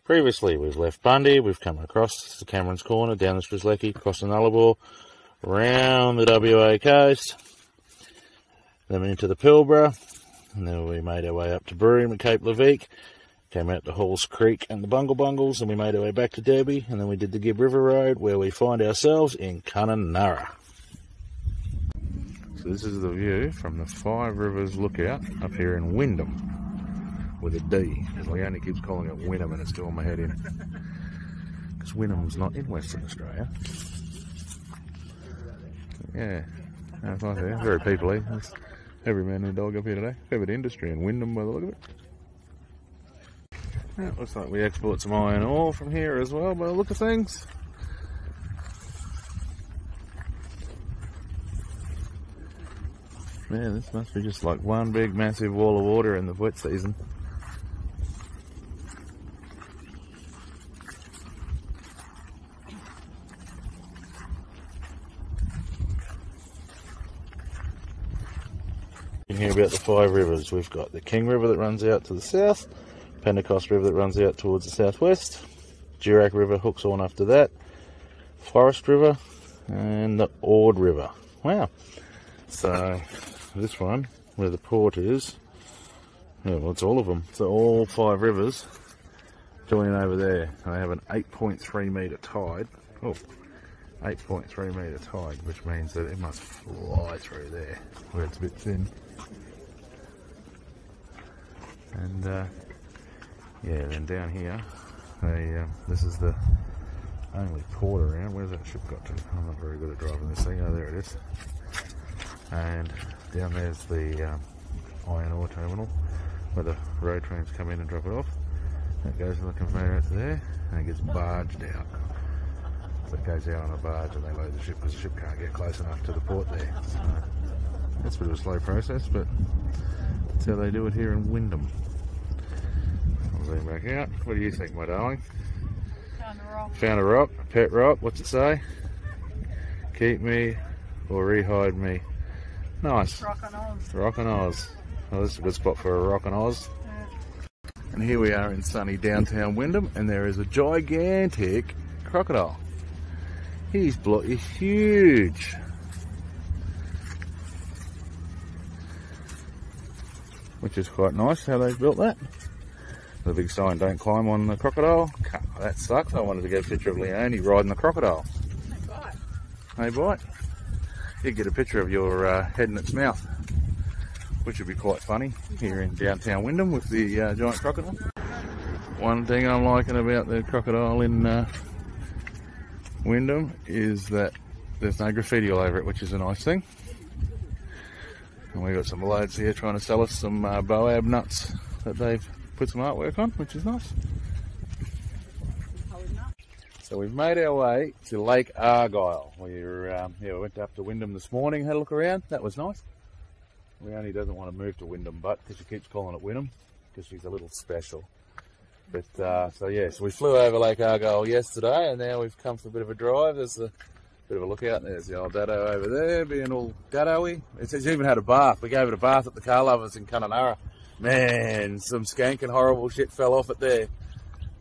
Previously, we've left Bundy, we've come across the Cameron's Corner, down the Strzelecki, across the Nullarbor, round the WA coast, then into the Pilbara, and then we made our way up to Broome and Cape Leveque, came out to Halls Creek and the Bungle Bungles, and we made our way back to Derby, and then we did the Gibb River Road, where we find ourselves in Kununurra. So this is the view from the Five Rivers Lookout up here in Windham. With a D, because Leonie keeps calling it Windham and it's doing my head in. Because Windham's not in Western Australia. Yeah, that's nice there. Very peoply. There's every man and dog up here today. Fair bit of industry in Windham by the look of it. Yeah, looks like we export some iron ore from here as well by the look of things. Man, this must be just like one big massive wall of water in the wet season. You can hear about the Five Rivers. We've got the King River that runs out to the south, Pentecost River that runs out towards the southwest, Durack River hooks on after that, Forest River, and the Ord River. Wow. So this one, where the port is, yeah, well, it's all of them. So all five rivers join over there. And they have an 8.3 metre tide. Oh, 8.3 metre tide, which means that it must fly through there where it's a bit thin. And yeah, then down here, this is the only port around. Where's that ship got to? I'm not very good at driving this thing. Oh, there it is. And down there's the iron ore terminal where the road trains come in and drop it off. That goes in the conveyor out to there and it gets barged out. So it goes out on a barge and they load the ship because the ship can't get close enough to the port there. So that's a bit of a slow process, but that's how they do it here in Windham. I'll zoom back out. What do you think, my darling? Found a rock. Found a rock, a pet rock. What's it say? Keep me or rehide me. Nice. Rock on Oz. Rock on Oz. Well, this is a good spot for a rock on Oz. Yeah. And here we are in sunny downtown Windham, and there is a gigantic crocodile. He's huge. Which is quite nice how they've built that. The big sign, don't climb on the crocodile. That sucks. I wanted to get a picture of Leonie riding the crocodile. They bite. They bite. You get a picture of your head in its mouth, which would be quite funny here in downtown Windham with the giant crocodile. One thing I'm liking about the crocodile in Windham is that there's no graffiti all over it, which is a nice thing. And we've got some loads here trying to sell us some boab nuts that they've put some artwork on, which is nice. So we've made our way to Lake Argyle. We went up to Windham this morning, had a look around. That was nice. Leonie doesn't want to move to Windham, but because she keeps calling it Windham, because she's a little special. But so we flew over Lake Argyle yesterday, and now we've come for a bit of a drive. There's a bit of a lookout. There's the old Daddo over there, being all Daddo-y. It's even had a bath. We gave it a bath at the Car Lovers in Kununurra. Man, some skanking horrible shit fell off it there.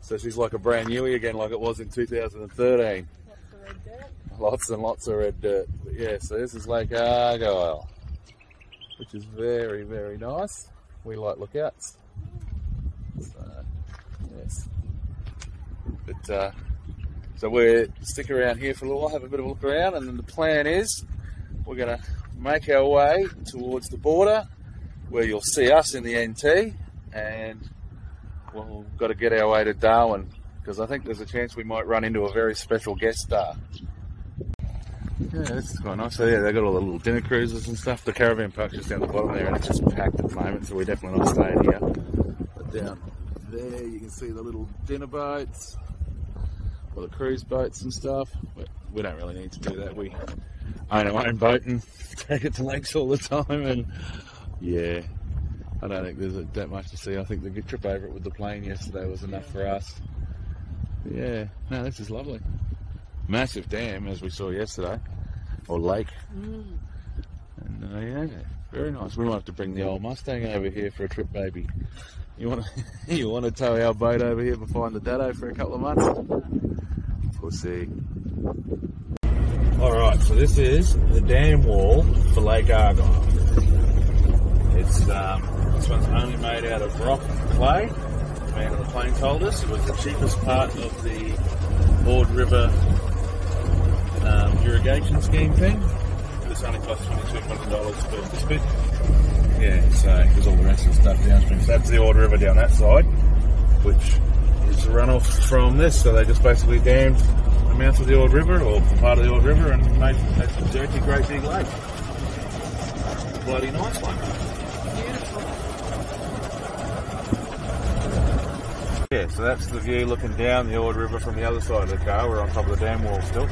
So she's like a brand newie again, like it was in 2013. Lots of red dirt. Lots and lots of red dirt. But yeah, so this is Lake Argyle, which is very, very nice. We like lookouts. So, yes. But so we'll stick around here for a little while, have a bit of a look around, and then the plan is we're going to make our way towards the border where you'll see us in the NT, and we've got to get our way to Darwin, because I think there's a chance we might run into a very special guest star. Yeah, this is quite nice. So yeah, they've got all the little dinner cruises and stuff. The caravan park's just down the bottom there, and it's just packed at the moment, so we're definitely not staying here. But down there you can see the little dinner boats, or the cruise boats and stuff. But we don't really need to do that. We own our own boat and take it to lakes all the time, and yeah, I don't think there's that much to see. I think the trip over it with the plane yesterday was enough for us. But yeah, no, this is lovely. Massive dam, as we saw yesterday, or lake. And yeah, very nice. We might have to bring the old Mustang over here for a trip, maybe. You want to you want to tow our boat over here behind the Dado for a couple of months? We'll see. Alright, so this is the dam wall for Lake Argyle. It's this one's only made out of rock and clay. The man on the plane told us it was the cheapest part of the Ord River irrigation scheme thing. This only cost $2,200 for this bit. Yeah, so there's all the rest of the stuff downstream. So that's the Ord River down that side, which is the runoff from this. So they just basically dammed the mouth of the Ord River, or part of the Ord River, and made a dirty, great big lake. Bloody nice one. Beautiful. Yeah, so that's the view looking down the Ord River from the other side of the car. We're on top of the dam wall still.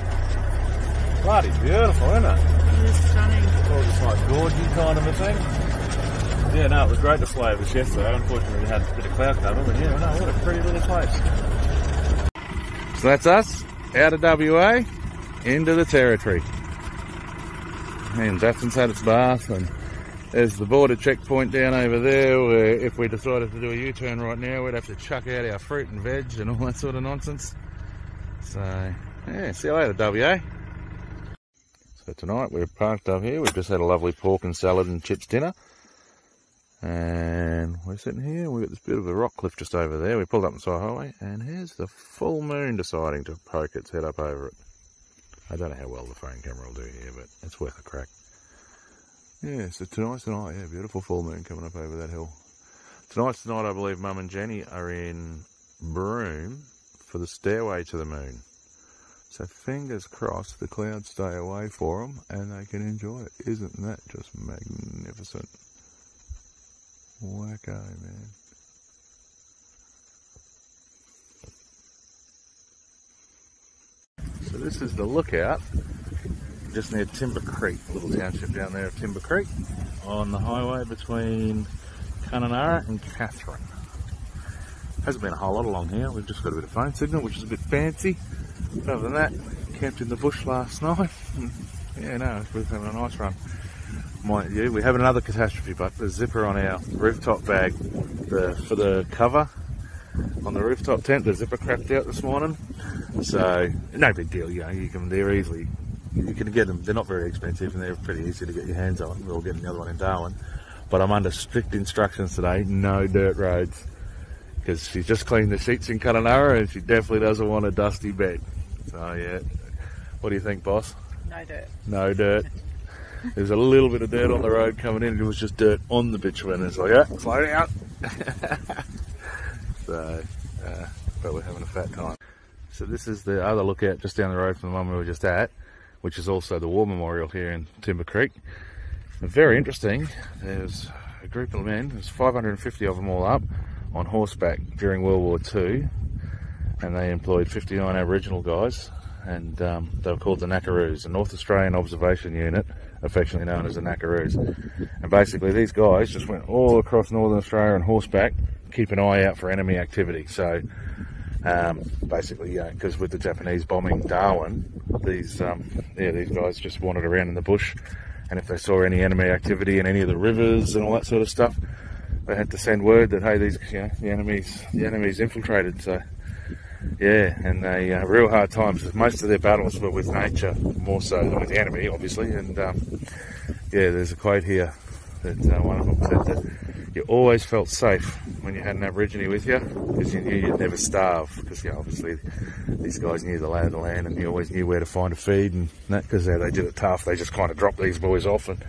Bloody beautiful, isn't it? It is stunning. All this nice gorgy kind of a thing. Yeah, no, it was great to fly over this yesterday. Unfortunately, we had a bit of cloud cover, but yeah, no, what a pretty little place. So that's us, out of WA, into the territory. And Daphne's had its bath, and there's the border checkpoint down over there, where if we decided to do a U-turn right now, we'd have to chuck out our fruit and veg and all that sort of nonsense. So, yeah, see you later, WA. So tonight we're parked up here. We've just had a lovely pork and salad and chips dinner. And we're sitting here, we've got this bit of a rock cliff just over there. We pulled up the side highway, and here's the full moon deciding to poke its head up over it. I don't know how well the phone camera will do here, but it's worth a crack. Yeah, so tonight's the night, yeah, beautiful full moon coming up over that hill. Tonight's the night, I believe Mum and Jenny are in Broome for the Stairway to the Moon. So fingers crossed the clouds stay away for them and they can enjoy it. Isn't that just magnificent? Wacko, man. So this is the lookout just near Timber Creek, a little township down there of Timber Creek, on the highway between Kununurra and Catherine. Hasn't been a whole lot along here. We've just got a bit of phone signal, which is a bit fancy. Other than that, camped in the bush last night. Yeah, no, we're having a nice run. Mind you, we have another catastrophe, but the zipper on our rooftop bag for the cover on the rooftop tent, the zipper cracked out this morning. So no big deal, you know. You can get them. They're not very expensive and they're pretty easy to get your hands on. We'll get another one in Darwin, but I'm under strict instructions today: no dirt roads, because she's just cleaned the sheets in Kununurra and she definitely doesn't want a dusty bed. So yeah, what do you think, boss? No dirt. No dirt. There's a little bit of dirt on the road coming in. It was just dirt on the bitumen. It's like, yeah, slow down. So, but we're having a fat time. So this is the other lookout just down the road from the one we were just at, which is also the War Memorial here in Timber Creek. And very interesting. There's a group of men, there's 550 of them all up, on horseback during World War II, and they employed 59 Aboriginal guys, and they were called the Knackaroos, a North Australian Observation Unit, affectionately known as the Knackaroos. And basically these guys just went all across Northern Australia on horseback, keep an eye out for enemy activity. So basically, yeah, because with the Japanese bombing Darwin, these guys just wandered around in the bush, and if they saw any enemy activity in any of the rivers and all that sort of stuff, they had to send word that, hey, these, you know, the enemy's infiltrated. So yeah, and they real hard times. Most of their battles were with nature, more so than with the enemy, obviously. And yeah, there's a quote here that one of them said that you always felt safe when you had an Aborigine with you, because you knew you'd never starve. Because, you know, obviously these guys knew the lay of the land, and you always knew where to find a feed and that. Because they did it tough. They just kind of dropped these boys off and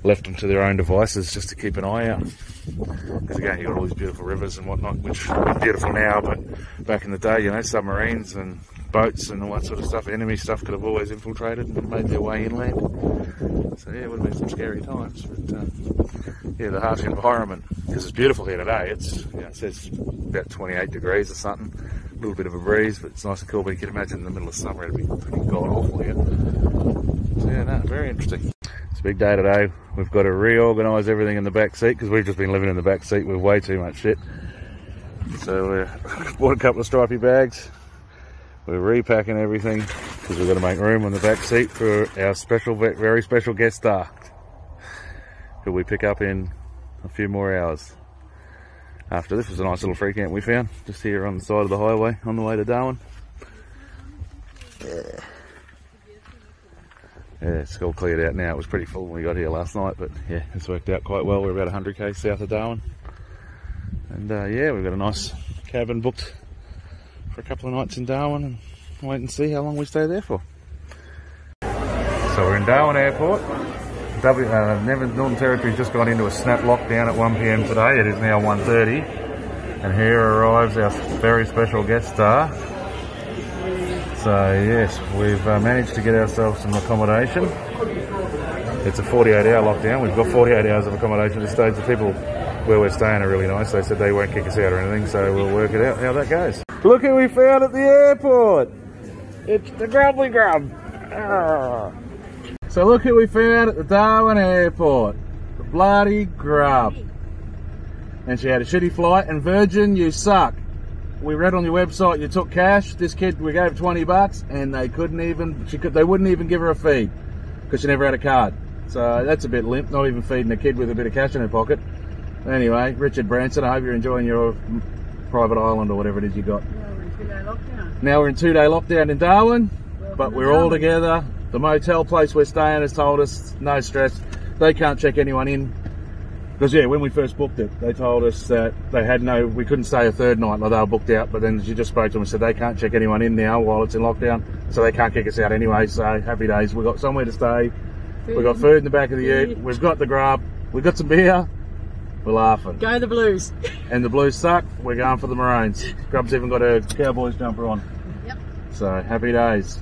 left them to their own devices just to keep an eye out. Because again, you've got all these beautiful rivers and whatnot, which are beautiful now, but back in the day, you know, submarines and boats and all that sort of stuff, enemy stuff could have always infiltrated and made their way inland. So yeah, it would have been some scary times. But yeah, the harsh environment, because it's beautiful here today. It's, you know, it says about 28 degrees or something, a little bit of a breeze, but it's nice and cool. But you can imagine in the middle of summer it'd be pretty god awful here. So yeah, no, very interesting. It's a big day today. We've got to reorganise everything in the back seat, because we've just been living in the back seat with way too much shit. So we bought a couple of stripy bags. We're repacking everything because we've got to make room on the back seat for our special, very special guest star, who we pick up in a few more hours. after this. Was a nice little free camp we found just here on the side of the highway on the way to Darwin. Yeah, it's all cleared out now. It was pretty full when we got here last night, but yeah, it's worked out quite well. We're about 100k south of Darwin, and yeah, we've got a nice cabin booked for a couple of nights in Darwin, and wait and see how long we stay there for. So we're in Darwin Airport. Northern Territory's just gone into a snap lockdown at 1 PM today. It is now 1:30, and here arrives our very special guest star. So yes, we've managed to get ourselves some accommodation. It's a 48-hour lockdown. We've got 48 hours of accommodation at this stage. The people where we're staying are really nice. They said they won't kick us out or anything, so we'll work it out how that goes. Look who we found at the airport! It's the Grubbly Grub! Ah. So look who we found at the Darwin Airport. The bloody Grub. And she had a shitty flight, and Virgin, you suck. We read on your website you took cash. This kid, we gave 20 bucks, and they couldn't even, they wouldn't even give her a feed because she never had a card. So that's a bit limp, not even feeding a kid with a bit of cash in her pocket. Anyway, Richard Branson, I hope you're enjoying your private island or whatever it is you got. Well, we're in 2-day lockdown. Now we're in 2-day lockdown in Darwin, but we're all together. The motel place we're staying has told us no stress. They can't check anyone in. Because yeah, when we first booked it, they told us that we couldn't stay a third night, like they were booked out, but then she just spoke to them and said they can't check anyone in now while it's in lockdown, so they can't kick us out anyway, so happy days. We've got somewhere to stay, we've got food in the back of the ute, we've got the grub, we've got some beer, we're laughing. Go the Blues. And the Blues suck, we're going for the Maroons. Grub's even got her Cowboys jumper on. Yep. So happy days.